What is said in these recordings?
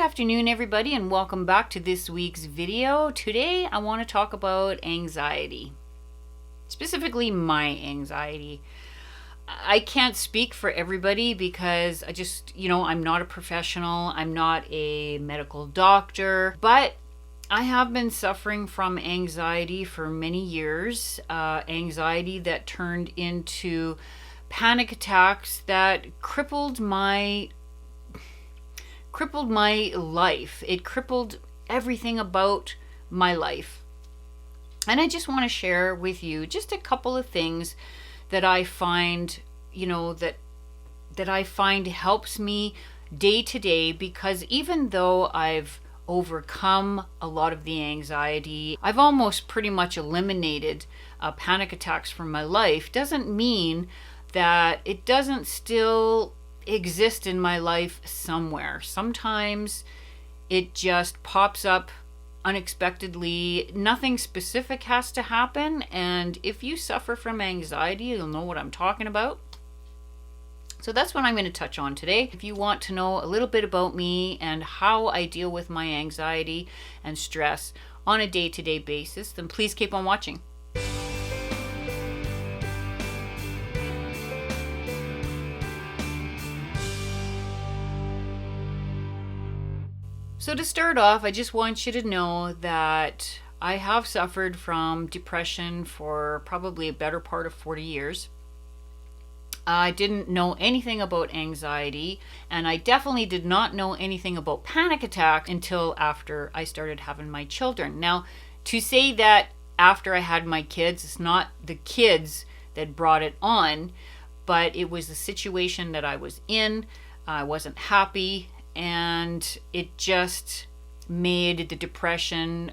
afternoon, everybody, and welcome back to this week's video. Today I want to talk about anxiety, specifically my anxiety. I can't speak for everybody because I'm not a professional, I'm not a medical doctor, but I have been suffering from anxiety for many years, anxiety that turned into panic attacks that crippled my life. It crippled everything about my life. And I just want to share with you just a couple of things that I find, that I find helps me day to day, because even though I've overcome a lot of the anxiety, I've almost pretty much eliminated panic attacks from my life, doesn't mean that it doesn't still exist in my life somewhere. Sometimes it just pops up unexpectedly. Nothing specific has to happen, and if you suffer from anxiety, you'll know what I'm talking about. So that's what I'm going to touch on today. If you want to know a little bit about me and how I deal with my anxiety and stress on a day-to-day basis, then please keep on watching. So to start off, I just want you to know that I have suffered from depression for probably a better part of 40 years. I didn't know anything about anxiety, and I definitely did not know anything about panic attacks until after I started having my children. Now, to say that after I had my kids, it's not the kids that brought it on, but it was the situation that I was in. I wasn't happy, and it just made the depression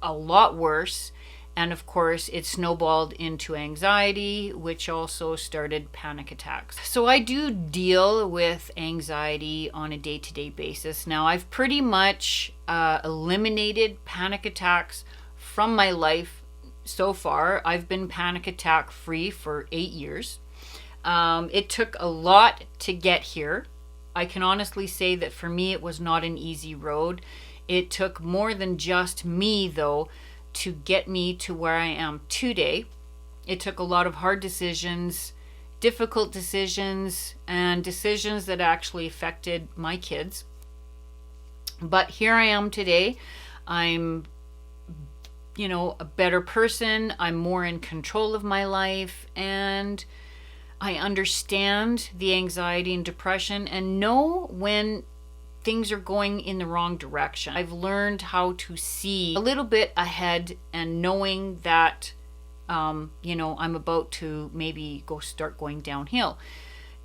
a lot worse. And of course, it snowballed into anxiety, which also started panic attacks. So I do deal with anxiety on a day-to-day basis. Now, I've pretty much eliminated panic attacks from my life so far. I've been panic attack free for 8 years. It took a lot to get here. I can honestly say that for me, it was not an easy road. It took more than just me, though, to get me to where I am today. It took a lot of hard decisions, difficult decisions, and decisions that actually affected my kids. But here I am today. I'm, a better person. I'm more in control of my life, and I understand the anxiety and depression and know when things are going in the wrong direction. I've learned how to see a little bit ahead, and knowing that, I'm about to maybe start going downhill.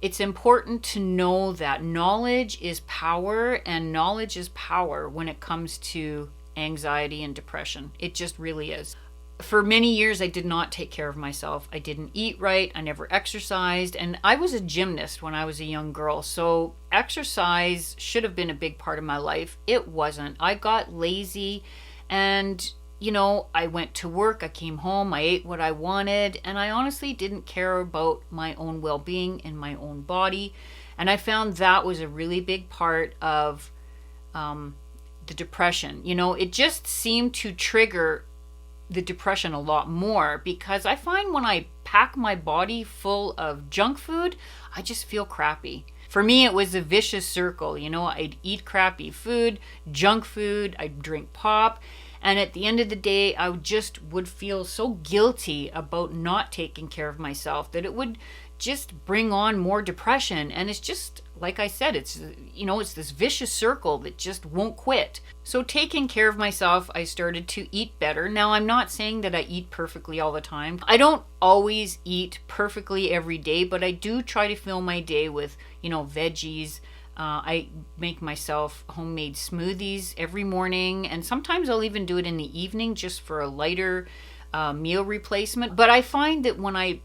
It's important to know that knowledge is power, and knowledge is power when it comes to anxiety and depression. It just really is. For many years, I did not take care of myself. I didn't eat right. I never exercised. And I was a gymnast when I was a young girl. So exercise should have been a big part of my life. It wasn't. I got lazy, and, I went to work. I came home. I ate what I wanted. And I honestly didn't care about my own well-being in my own body. And I found that was a really big part of the depression. It just seemed to trigger the depression a lot more, because I find when I pack my body full of junk food, I just feel crappy. For me, it was a vicious circle. I'd eat crappy food, junk food, I'd drink pop, and at the end of the day, I would feel so guilty about not taking care of myself that it would just bring on more depression. And it's just, like I said, it's this vicious circle that just won't quit. So taking care of myself, I started to eat better. Now, I'm not saying that I eat perfectly all the time. I don't always eat perfectly every day, but I do try to fill my day with, veggies. I make myself homemade smoothies every morning, and sometimes I'll even do it in the evening just for a lighter meal replacement. But I find that when I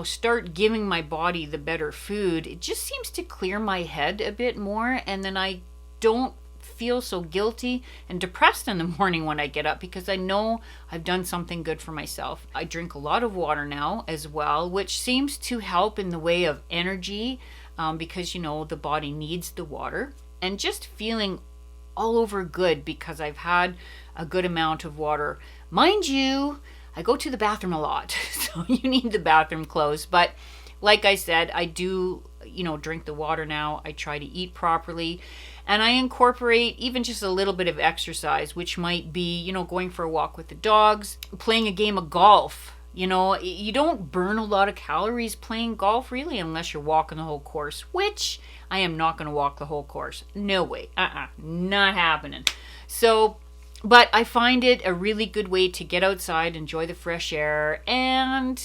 start giving my body the better food, it just seems to clear my head a bit more, and then I don't feel so guilty and depressed in the morning when I get up, because I know I've done something good for myself. I drink a lot of water now as well, which seems to help in the way of energy, because the body needs the water, and just feeling all over good because I've had a good amount of water. Mind you, I go to the bathroom a lot, so you need the bathroom closed. But like I said, I do, drink the water now. I try to eat properly, and I incorporate even just a little bit of exercise, which might be, going for a walk with the dogs, playing a game of golf. You don't burn a lot of calories playing golf really unless you're walking the whole course, which I am not going to walk the whole course. No way. Not happening. So, but I find it a really good way to get outside, enjoy the fresh air, and,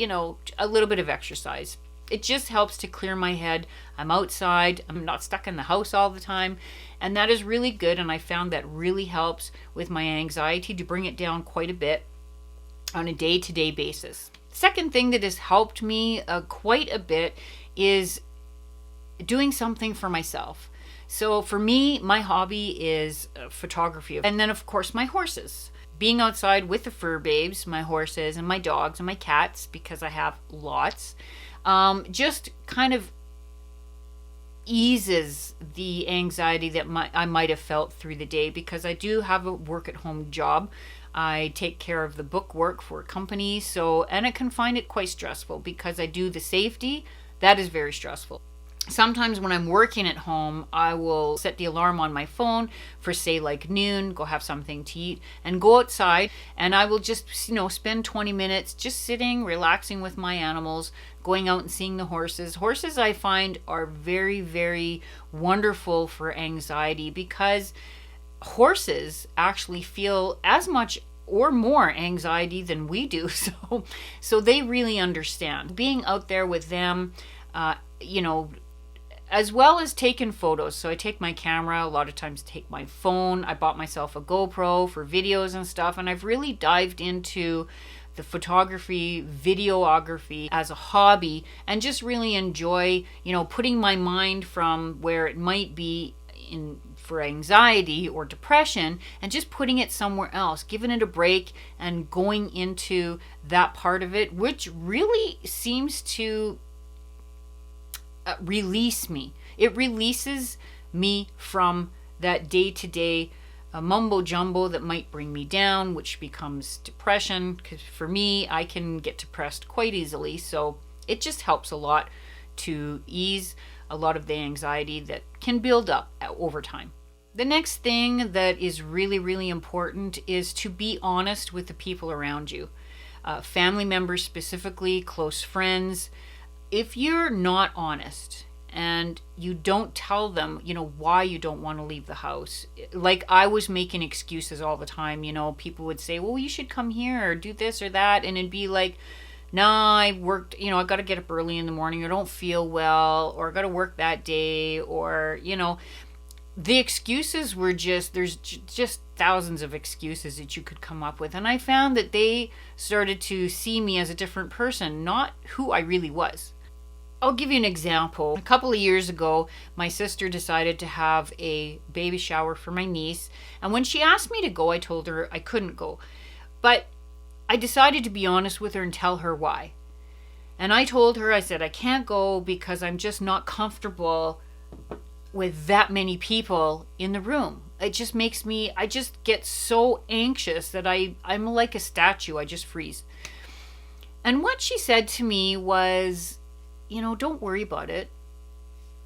a little bit of exercise. It just helps to clear my head. I'm outside. I'm not stuck in the house all the time. And that is really good. And I found that really helps with my anxiety to bring it down quite a bit on a day-to-day basis. Second thing that has helped me quite a bit is doing something for myself. So for me, my hobby is photography. And then, of course, my horses. Being outside with the fur babes, my horses and my dogs and my cats, because I have lots, just kind of eases the anxiety that I might have felt through the day, because I do have a work-at-home job. I take care of the book work for a company, and I can find it quite stressful because I do the safety. That is very stressful. Sometimes when I'm working at home, I will set the alarm on my phone for, say, like noon, go have something to eat, and go outside, and I will just, spend 20 minutes just sitting, relaxing with my animals, going out and seeing the horses. Horses, I find, are very, very wonderful for anxiety, because horses actually feel as much or more anxiety than we do. So they really understand. Being out there with them, as well as taking photos. So I take my camera, a lot of times take my phone. I bought myself a GoPro for videos and stuff, and I've really dived into the photography, videography as a hobby, and just really enjoy, putting my mind from where it might be for anxiety or depression, and just putting it somewhere else, giving it a break and going into that part of it, which really seems to release me. It releases me from that day-to-day mumbo jumbo that might bring me down, which becomes depression, because for me, I can get depressed quite easily. So it just helps a lot to ease a lot of the anxiety that can build up over time. The next thing that is really, really important is to be honest with the people around you. Family members specifically, close friends. If you're not honest and you don't tell them, why you don't want to leave the house. Like I was making excuses all the time, people would say, well, you should come here or do this or that. And it'd be like, nah, I worked, I got to get up early in the morning, or don't feel well, or I got to work that day, or, the excuses were there's just thousands of excuses that you could come up with. And I found that they started to see me as a different person, not who I really was. I'll give you an example. A couple of years ago, my sister decided to have a baby shower for my niece. And when she asked me to go, I told her I couldn't go. But I decided to be honest with her and tell her why. And I told her, I said, I can't go because I'm just not comfortable with that many people in the room. It just makes me, I just get so anxious that I'm like a statue. I just freeze. And what she said to me was, don't worry about it.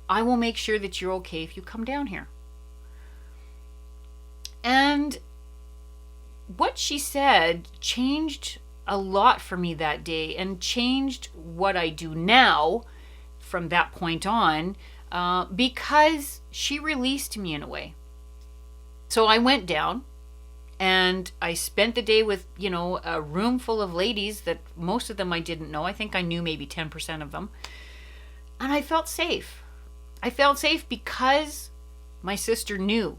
I will make sure that you're okay if you come down here. And what she said changed a lot for me that day, and changed what I do now from that point on, because she released me in a way. So I went down and I spent the day with, a room full of ladies that most of them I didn't know. I think I knew maybe 10% of them. And I felt safe. I felt safe because my sister knew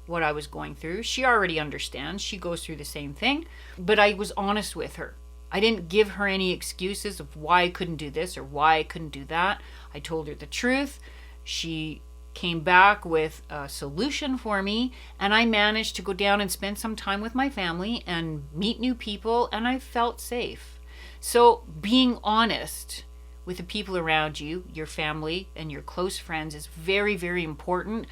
what I was going through. She already understands. She goes through the same thing. But I was honest with her. I didn't give her any excuses of why I couldn't do this or why I couldn't do that. I told her the truth. She came back with a solution for me, and I managed to go down and spend some time with my family and meet new people, and I felt safe. So being honest with the people around you, your family and your close friends, is very, very important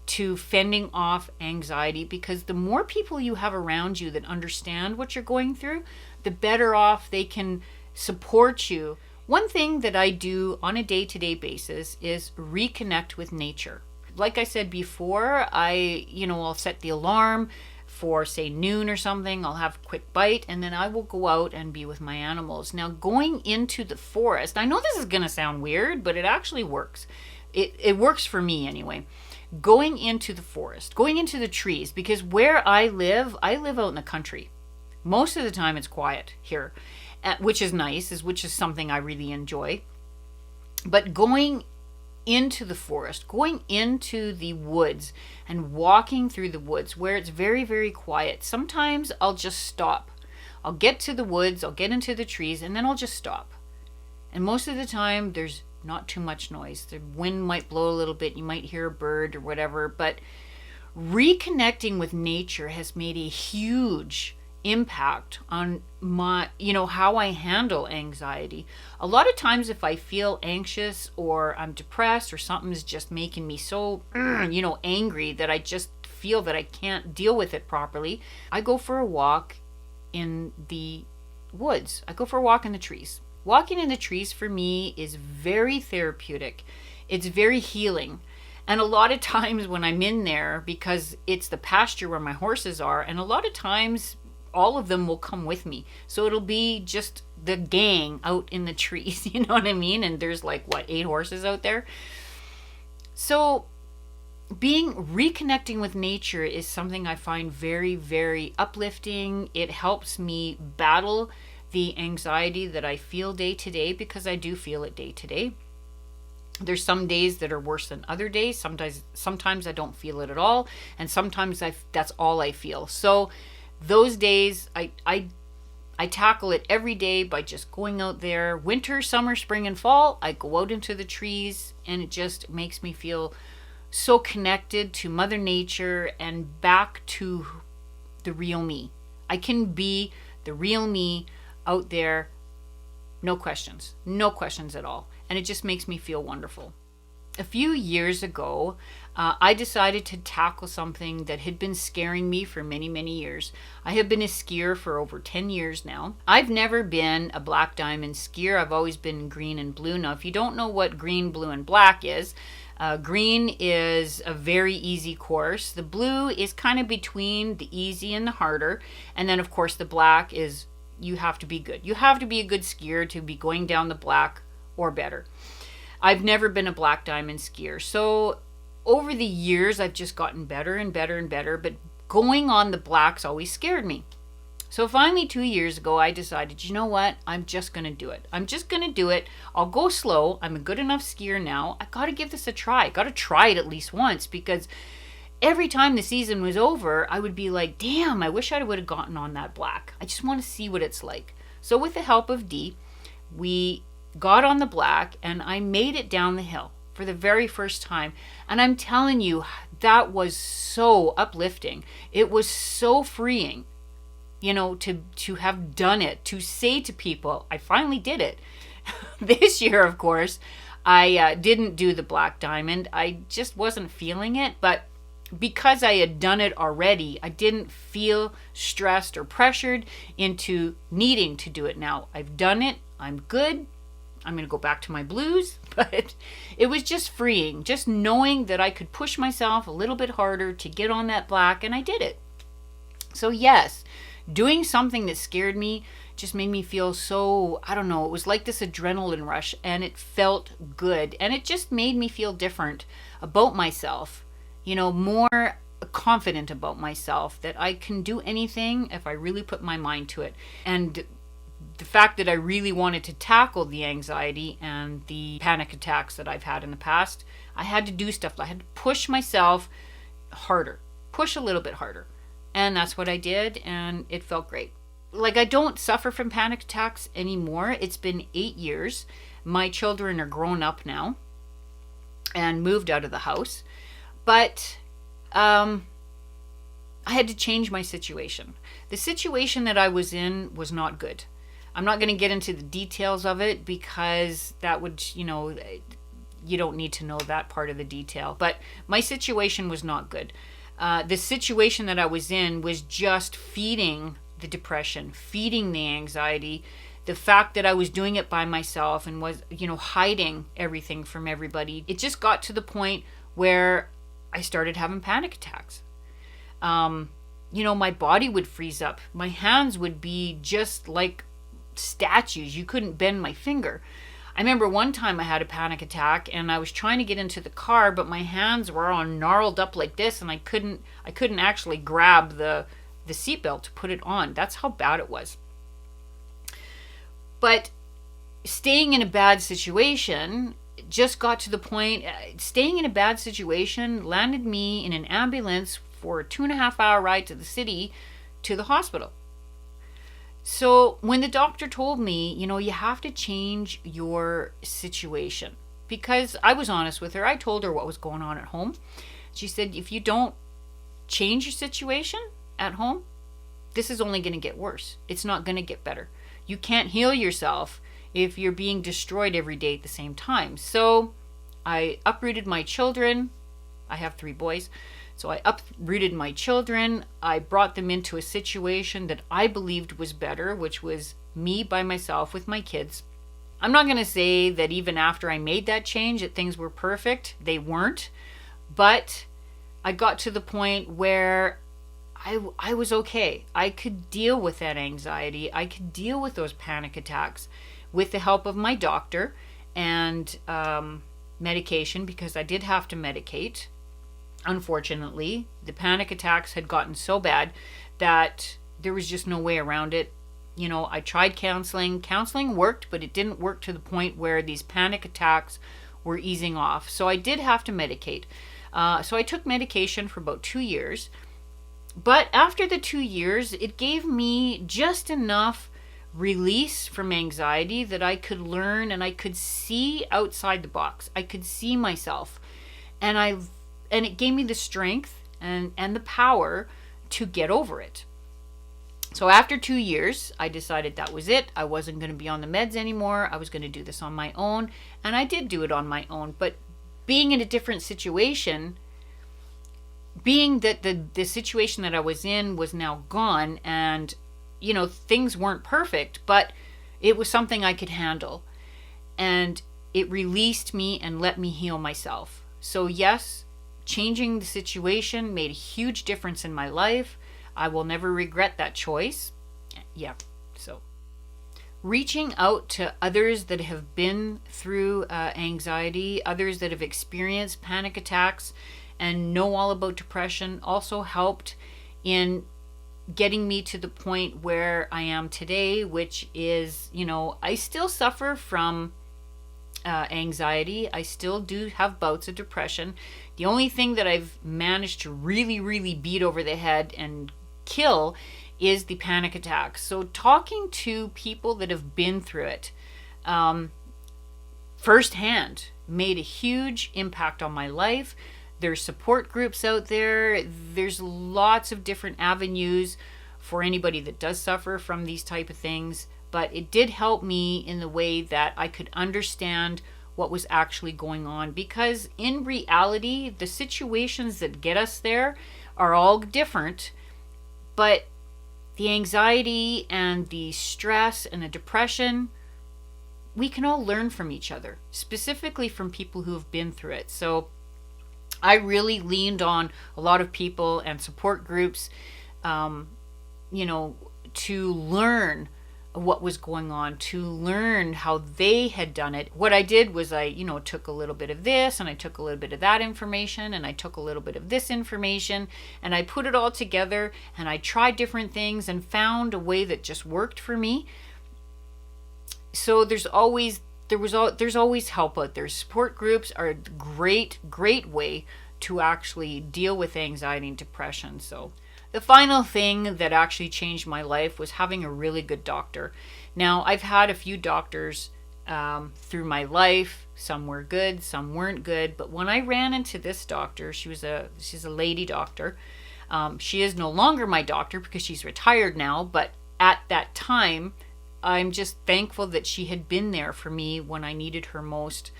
to fending off anxiety, because the more people you have around you that understand what you're going through, the better off they can support you. One thing that I do on a day-to-day basis is reconnect with nature. Like I said before, I'll set the alarm for say noon or something. I'll have a quick bite and then I will go out and be with my animals. Now, going into the forest, I know this is going to sound weird, but it actually works. It works for me anyway. Going into the forest, going into the trees, because where I live out in the country. Most of the time it's quiet here, which is nice, which is something I really enjoy. But going into the forest, going into the woods and walking through the woods where it's very, very quiet. Sometimes I'll just stop. I'll get to the woods, I'll get into the trees, and then I'll just stop. And most of the time there's not too much noise. The wind might blow a little bit, you might hear a bird or whatever, but reconnecting with nature has made a huge impact on my, how I handle anxiety. A lot of times if I feel anxious or I'm depressed or something's just making me so, angry that I just feel that I can't deal with it properly, I go for a walk in the woods. I go for a walk in the trees. Walking in the trees for me is very therapeutic. It's very healing. And a lot of times when I'm in there, because it's the pasture where my horses are, and a lot of times all of them will come with me. So it'll be just the gang out in the trees, you know what I mean? And there's 8 horses out there. So reconnecting with nature is something I find very, very uplifting. It helps me battle the anxiety that I feel day to day, because I do feel it day to day. There's some days that are worse than other days. Sometimes I don't feel it at all, and sometimes that's all I feel. So those days I tackle it every day by just going out there. Winter, summer, spring, and fall, I go out into the trees, and it just makes me feel so connected to Mother Nature and back to the real me. I can be the real me out there, no questions at all. And it just makes me feel wonderful. A few years ago, I decided to tackle something that had been scaring me for many, many years. I have been a skier for over 10 years now. I've never been a black diamond skier. I've always been green and blue. Now, if you don't know what green, blue, and black is, green is a very easy course. The blue is kind of between the easy and the harder. And then, of course, the black is you have to be good. You have to be a good skier to be going down the black or better. I've never been a black diamond skier. So over the years, I've just gotten better and better and better, but going on the blacks always scared me. So finally 2 years ago, I decided, you know what? I'm just going to do it. I'm just going to do it. I'll go slow. I'm a good enough skier now. I got to give this a try. I got to try it at least once, because every time the season was over, I would be like, damn, I wish I would have gotten on that black. I just want to see what it's like. So with the help of Dee, we got on the black and I made it down the hill for the very first time. And I'm telling you, that was so uplifting. It was so freeing, to have done it, to say to people, I finally did it. This year, of course, I didn't do the black diamond. I just wasn't feeling it. But because I had done it already, I didn't feel stressed or pressured into needing to do it now. I've done it. I'm good. I'm going to go back to my blues. But it was just freeing, just knowing that I could push myself a little bit harder to get on that black, and I did it. So yes, doing something that scared me just made me feel so, I don't know, it was like this adrenaline rush, and it felt good. And it just made me feel different about myself. More confident about myself, that I can do anything if I really put my mind to it. And the fact that I really wanted to tackle the anxiety and the panic attacks that I've had in the past, I had to do stuff. I had to push myself harder, push a little bit harder. And that's what I did, and it felt great. I don't suffer from panic attacks anymore. It's been 8 years. My children are grown up now and moved out of the house. But I had to change my situation. The situation that I was in was not good. I'm not going to get into the details of it, because that would, you don't need to know that part of the detail. But my situation was not good. The situation that I was in was just feeding the depression, feeding the anxiety, the fact that I was doing it by myself and was, hiding everything from everybody. It just got to the point where I started having panic attacks. My body would freeze up. My hands would be just like statues. You couldn't bend my finger. I remember one time I had a panic attack and I was trying to get into the car, but my hands were all gnarled up like this, and I couldn't actually grab the seatbelt to put it on. That's how bad it was. But staying in a bad situation just got to the point, staying in a bad situation landed me in an ambulance for a 2.5-hour ride to the city to the hospital. So when the doctor told me, you have to change your situation, because I was honest with her. I told her what was going on at home. She said, if you don't change your situation at home, this is only going to get worse. It's not going to get better. You can't heal yourself if you're being destroyed every day at the same time. So I uprooted my children. I have 3 boys. So I uprooted my children. I brought them into a situation that I believed was better, which was me by myself with my kids. I'm not going to say that even after I made that change that things were perfect. They weren't. But I got to the point where I was okay. I could deal with that anxiety. I could deal with those panic attacks with the help of my doctor and medication, because I did have to medicate. Unfortunately, the panic attacks had gotten so bad that there was just no way around it. I tried counseling. Counseling worked, but it didn't work to the point where these panic attacks were easing off. So I did have to medicate. So I took medication for about 2 years. But after the 2 years, it gave me just enough release from anxiety that I could learn and I could see outside the box. I could see myself. And it gave me the strength and the power to get over it. So after 2 years, I decided that was it. I wasn't going to be on the meds anymore. I was going to do this on my own. And I did do it on my own. But being in a different situation, being that the situation that I was in was now gone, and, things weren't perfect, but it was something I could handle. And it released me and let me heal myself. So yes, changing the situation made a huge difference in my life. I will never regret that choice. Yeah, so reaching out to others that have been through anxiety, others that have experienced panic attacks and know all about depression also helped in getting me to the point where I am today, which is, I still suffer from anxiety. I still do have bouts of depression. The only thing that I've managed to really, really beat over the head and kill is the panic attacks. So talking to people that have been through it firsthand made a huge impact on my life. There's support groups out there. There's lots of different avenues for anybody that does suffer from these type of things. But it did help me in the way that I could understand what was actually going on. Because in reality, the situations that get us there are all different. But the anxiety and the stress and the depression, we can all learn from each other, specifically from people who have been through it. So I really leaned on a lot of people and support groups, to learn what was going on, to learn how they had done it. What I did was I took a little bit of this and I took a little bit of that information and I took a little bit of this information and I put it all together and I tried different things and found a way that just worked for me. So there's always help out there. Support groups are a great way to actually deal with anxiety and depression. So the final thing that actually changed my life was having a really good doctor. Now, I've had a few doctors through my life. Some were good, some weren't good. But when I ran into this doctor, she's a lady doctor. She is no longer my doctor because she's retired now. But at that time, I'm just thankful that she had been there for me when I needed her most.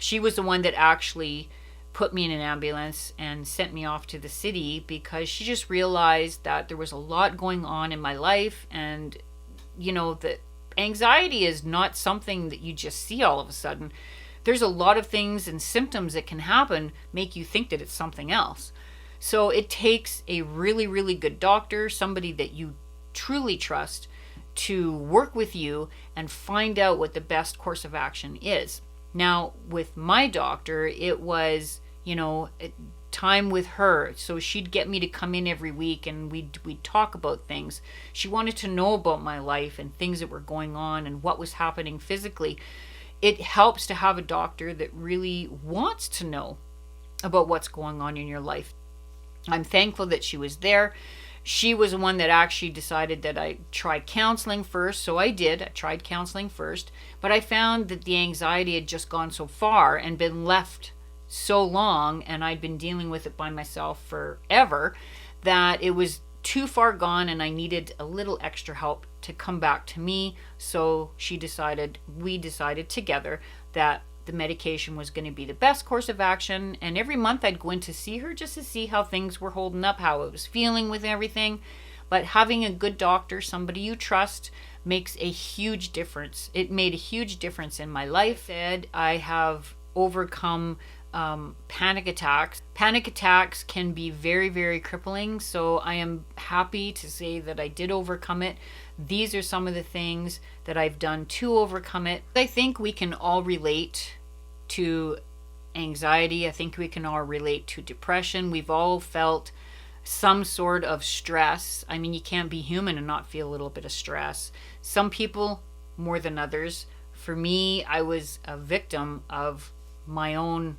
She was the one that actually put me in an ambulance and sent me off to the city, because she just realized that there was a lot going on in my life. And that anxiety is not something that you just see all of a sudden. There's a lot of things and symptoms that can happen, make you think that it's something else. So it takes a really, really good doctor, somebody that you truly trust, to work with you and find out what the best course of action is. Now, with my doctor, it was, time with her. So she'd get me to come in every week, and we'd talk about things. She wanted to know about my life and things that were going on and what was happening physically. It helps to have a doctor that really wants to know about what's going on in your life. I'm thankful that she was there. She was the one that actually decided that I try counseling first. So I did. I tried counseling first. But I found that the anxiety had just gone so far and been left so long, and I'd been dealing with it by myself forever, that it was too far gone and I needed a little extra help to come back to me. So we decided together that the medication was going to be the best course of action. And every month I'd go in to see her just to see how things were holding up, how I was feeling with everything. But having a good doctor, somebody you trust, makes a huge difference. It made a huge difference in my life. I have overcome panic attacks. Panic attacks can be very, very crippling. So I am happy to say that I did overcome it. These are some of the things that I've done to overcome it. I think we can all relate to anxiety. I think we can all relate to depression. We've all felt some sort of stress. I mean, you can't be human and not feel a little bit of stress. Some people more than others. For me, I was a victim of my own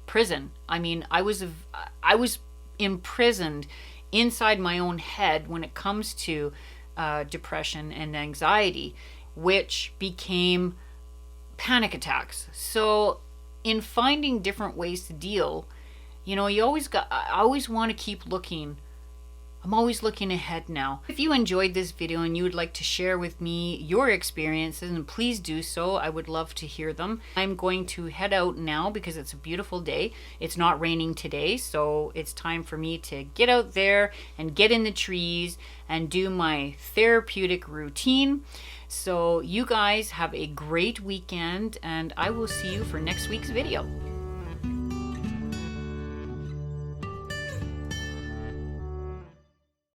prison. I mean, I was imprisoned inside my own head when it comes to depression and anxiety, which became panic attacks. So in finding different ways to deal, I always want to keep looking. I'm always looking ahead now. If you enjoyed this video and you would like to share with me your experiences, and please do so, I would love to hear them. I'm going to head out now because it's a beautiful day. It's not raining today, so it's time for me to get out there and get in the trees and do my therapeutic routine. So you guys have a great weekend, and I will see you for next week's video.